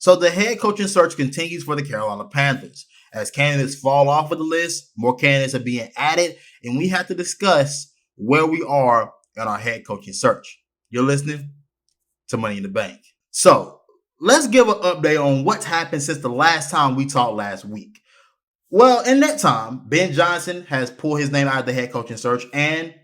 So the head coaching search continues for the Carolina Panthers. As candidates fall off of the list, more candidates are being added, and we have to discuss where we are in our head coaching search. You're listening to Money in the Bank. So let's give an update on what's happened since the last time we talked last week. Well, in that time, Ben Johnson has pulled his name out of the head coaching search, and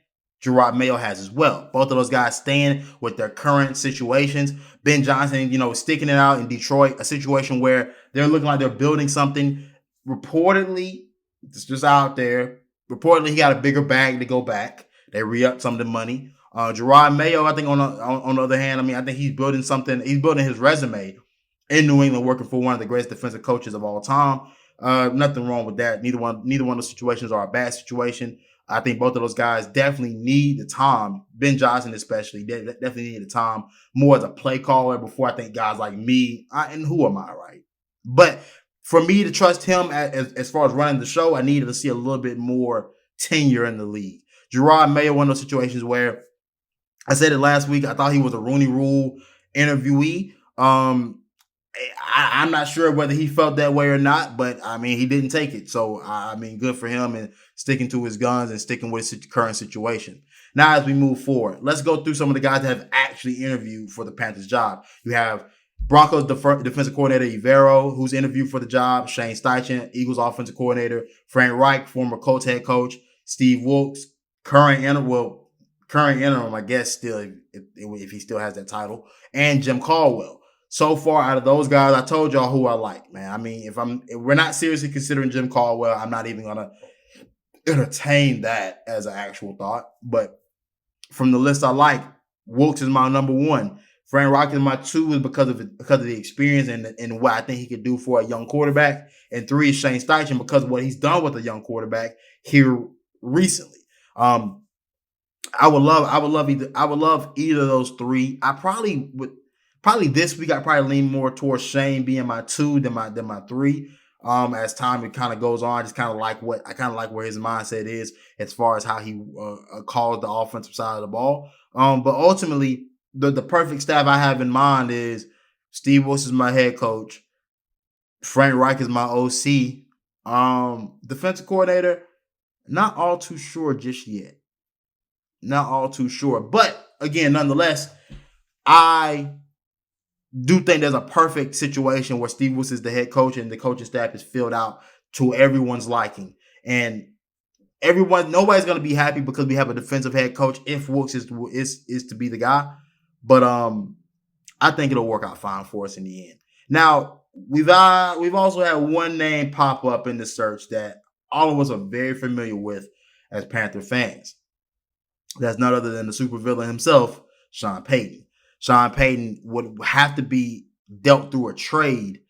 Gerard Mayo has as well. Both of those guys staying with their current situations. Ben Johnson, sticking it out in Detroit, a situation where they're looking like they're building something. Reportedly, it's just out there. Reportedly, he got a bigger bag to go back. They re-upped some of the money. Gerard Mayo, I think on the other hand, I think he's building something. He's building his resume in New England, working for one of the greatest defensive coaches of all time. Nothing wrong with that. Neither one of those situations are a bad situation. I think both of those guys definitely need the time. Ben Johnson especially definitely need the time more as a play caller before I think guys like me, and who am I, right? But for me to trust him as far as running the show, I needed to see a little bit more tenure in the league. Gerard Mayo, one of those situations where I said it last week, I thought he was a Rooney Rule interviewee. I'm not sure whether he felt that way or not, but he didn't take it. So, good for him and sticking to his guns and sticking with his current situation. Now, as we move forward, let's go through some of the guys that have actually interviewed for the Panthers job. You have Broncos defensive coordinator Evero, who's interviewed for the job. Shane Steichen, Eagles offensive coordinator. Frank Reich, former Colts head coach. Steve Wilkes, current interim, I guess, still if he still has that title. And Jim Caldwell. So far, out of those guys, I told y'all who I like, man. If we're not seriously considering Jim Caldwell, I'm not even gonna entertain that as an actual thought. But from the list I like, Wilkes is my number one. Frank Reich is my two, is because of the experience and what I think he could do for a young quarterback. And three is Shane Steichen because of what he's done with a young quarterback here recently. I would love either of those three. I probably this week I probably lean more towards Shane being my two than my three. As time it kind of goes on, I just kind of like where his mindset is as far as how he calls the offensive side of the ball. But ultimately, the perfect staff I have in mind is Steve Wilkes is my head coach, Frank Reich is my OC, defensive coordinator. Not all too sure just yet. Not all too sure, but again, nonetheless, I do think there's a perfect situation where Steve Wilkes is the head coach and the coaching staff is filled out to everyone's liking. And nobody's going to be happy because we have a defensive head coach if Wilkes is to be the guy. But I think it'll work out fine for us in the end. Now, we've also had one name pop up in the search that all of us are very familiar with as Panther fans. That's none other than the supervillain himself, Sean Payton. Sean Payton would have to be dealt through a trade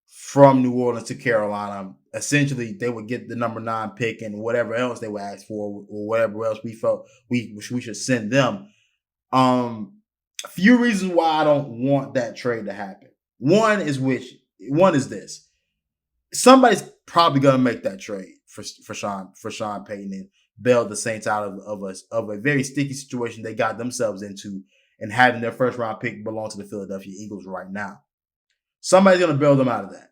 from New Orleans to Carolina. Essentially, they would get the number 9 pick and whatever else they would ask for, or whatever else we felt we should send them. A few reasons why I don't want that trade to happen. One is this. Somebody's probably gonna make that trade for Sean Payton and bail the Saints out of a very sticky situation they got themselves into, and having their first round pick belong to the Philadelphia Eagles right now. Somebody's going to bail them out of that.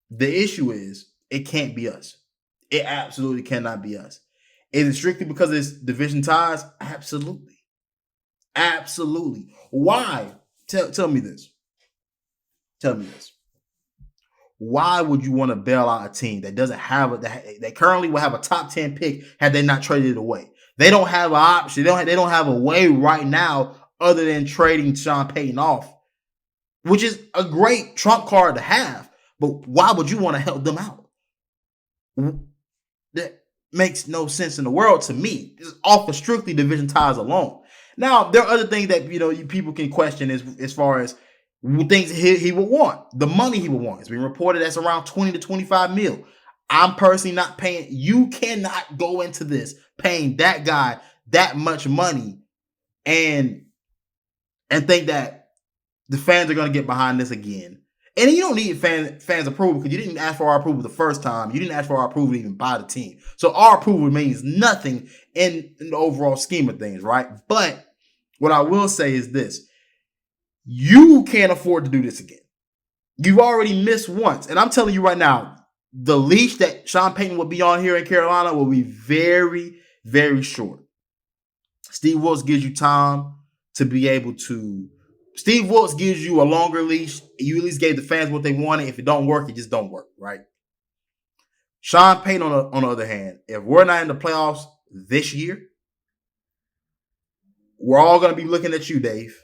The issue is it can't be us. It absolutely cannot be us. Is it strictly because it's division ties? Absolutely. Absolutely. Why? Tell me this. Tell me this. Why would you want to bail out a team that doesn't have that currently will have a top 10 pick had they not traded it away? They don't have an option. They don't have a way right now other than trading Sean Payton off, which is a great trump card to have. But why would you want to help them out? That makes no sense in the world to me. It's off of strictly division ties alone. Now, there are other things that you people can question as far as things he would want. The money he would want. It's been reported that's around 20 to 25 mil. I'm personally not paying. You cannot go into this paying that guy that much money and think that the fans are going to get behind this again. And you don't need fans' approval because you didn't ask for our approval the first time. You didn't ask for our approval to even buy the team. So our approval means nothing in the overall scheme of things, right? But what I will say is this. You can't afford to do this again. You've already missed once. And I'm telling you right now, the leash that Sean Payton will be on here in Carolina will be very, very short. Steve Wilkes gives you time to be able to. Steve Wilkes gives you a longer leash. You at least gave the fans what they wanted. If it don't work, it just don't work, right? Sean Payton, on the other hand, if we're not in the playoffs this year, we're all going to be looking at you, Dave.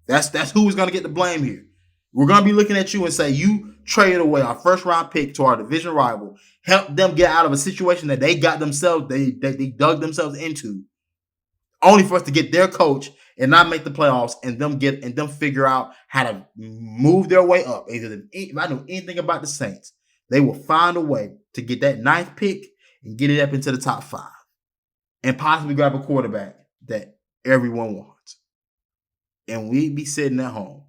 That's who's going to get the blame here. We're going to be looking at you and say, you traded away our first round pick to our division rival, helped them get out of a situation that they got themselves, they dug themselves into, only for us to get their coach and not make the playoffs, and them figure out how to move their way up. If I know anything about the Saints, they will find a way to get that ninth pick and get it up into the top 5 and possibly grab a quarterback that everyone wants. And we'd be sitting at home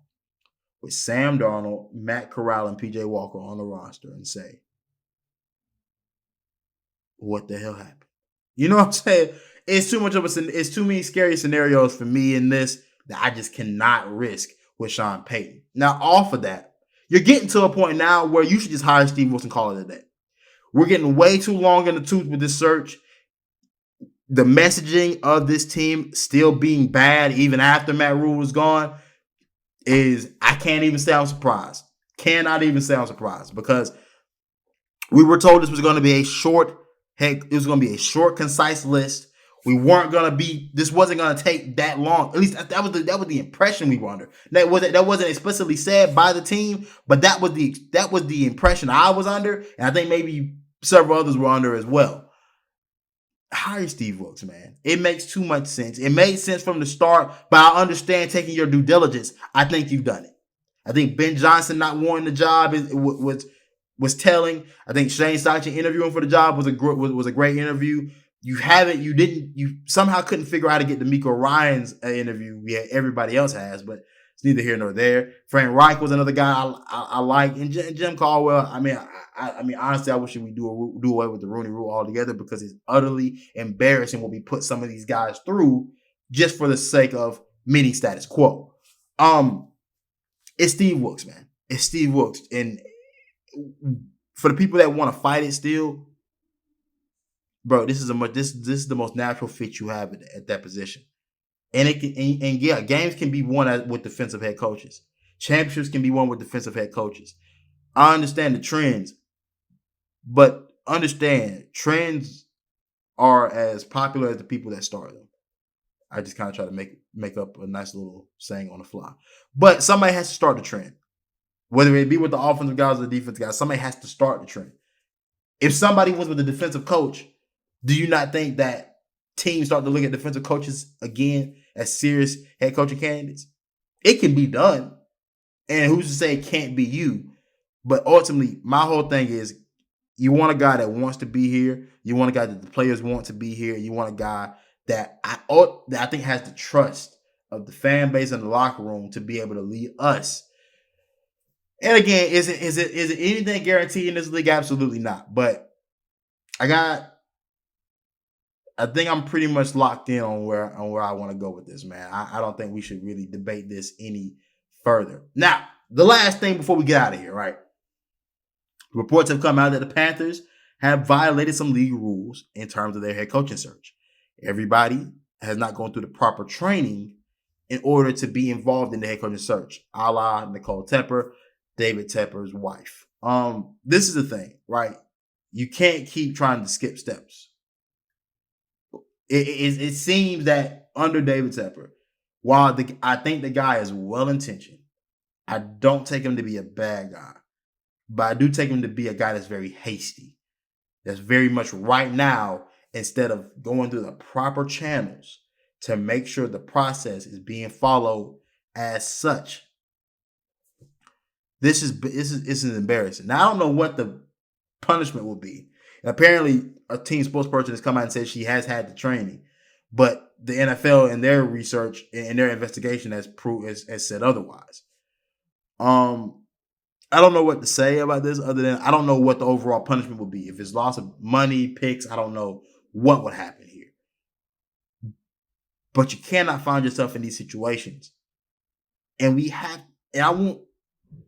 with Sam Darnold, Matt Corral, and PJ Walker on the roster and say, what the hell happened? You know what I'm saying? It's too many scary scenarios for me in this that I just cannot risk with Sean Payton. Now, off of that, you're getting to a point now where you should just hire Steve Wilkes and call it a day. We're getting way too long in the tooth with this search. The messaging of this team still being bad even after Matt Rule was gone is, I can't even say I'm surprised. Cannot even say I'm surprised, because we were told this was going to be a short, concise list. This wasn't going to take that long. At least that was the impression we were under. That wasn't explicitly said by the team, but that was the impression I was under, and I think maybe several others were under as well. Hire Steve Wilkes, man. It makes too much sense. It made sense from the start, but I understand taking your due diligence. I think you've done it. I think Ben Johnson not wanting the job was telling. I think Shane Steichen interviewing for the job was a great interview. You somehow couldn't figure out how to get D'Amico Ryan's interview. Yeah, everybody else has, but it's neither here nor there. Frank Reich was another guy I like, and Jim Caldwell. I mean, honestly, I wish we do away with the Rooney Rule altogether, because it's utterly embarrassing what we put some of these guys through just for the sake of meeting status quo. It's Steve Wilkes, man. It's Steve Wilkes, and for the people that want to fight it still, bro, this is the most natural fit you have at that position. And games can be won with defensive head coaches. Championships can be won with defensive head coaches. I understand the trends, but understand trends are as popular as the people that start them. I just kind of try to make up a nice little saying on the fly. But somebody has to start the trend. Whether it be with the offensive guys or the defensive guys, somebody has to start the trend. If somebody was with a defensive coach, do you not think that teams start to look at defensive coaches again as serious head coaching candidates? It can be done. And who's to say it can't be you? But ultimately, my whole thing is, you want a guy that wants to be here. You want a guy that the players want to be here. You want a guy that I think has the trust of the fan base and the locker room to be able to lead us. And again, is it anything guaranteed in this league? Absolutely not. But I think I'm pretty much locked in on where I want to go with this, man. I don't think we should really debate this any further. Now, the last thing before we get out of here, right? Reports have come out that the Panthers have violated some league rules in terms of their head coaching search. Everybody has not gone through the proper training in order to be involved in the head coaching search, a la Nicole Tepper, David Tepper's wife. This is the thing, right? You can't keep trying to skip steps. It seems that under David Tepper, while I think the guy is well-intentioned, I don't take him to be a bad guy, but I do take him to be a guy that's very hasty, that's very much right now, instead of going through the proper channels to make sure the process is being followed as such. This is embarrassing. Now, I don't know what the punishment will be. Apparently, a team spokesperson has come out and said she has had the training, but the NFL in their research and their investigation has said otherwise. I don't know what to say about this other than I don't know what the overall punishment would be. If it's loss of money, picks, I don't know what would happen here. But you cannot find yourself in these situations. And I won't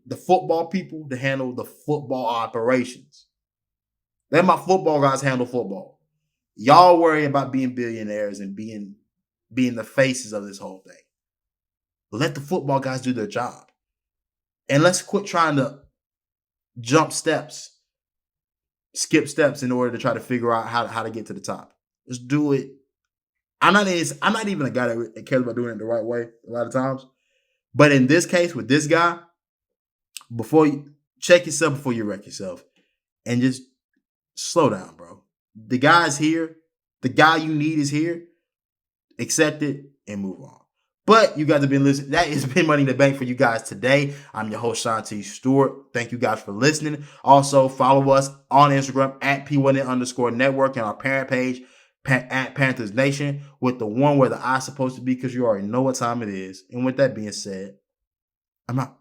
the football people to handle the football operations. Let my football guys handle football. Y'all worry about being billionaires and being the faces of this whole thing. Let the football guys do their job. And let's quit trying to jump steps, skip steps in order to try to figure out how to get to the top. Just do it. I'm not even a guy that cares about doing it the right way a lot of times. But in this case, with this guy, before you check yourself before you wreck yourself. And just slow down, bro. The guy's here. The guy you need is here. Accept it and move on. But you guys have been listening. That has been Money in the Bank for you guys today. I'm your host, Sean T. Stewart. Thank you guys for listening. Also, follow us on Instagram at P1N_network and our parent page at Panthers Nation with the one where the I's supposed to be because you already know what time it is. And with that being said, I'm out.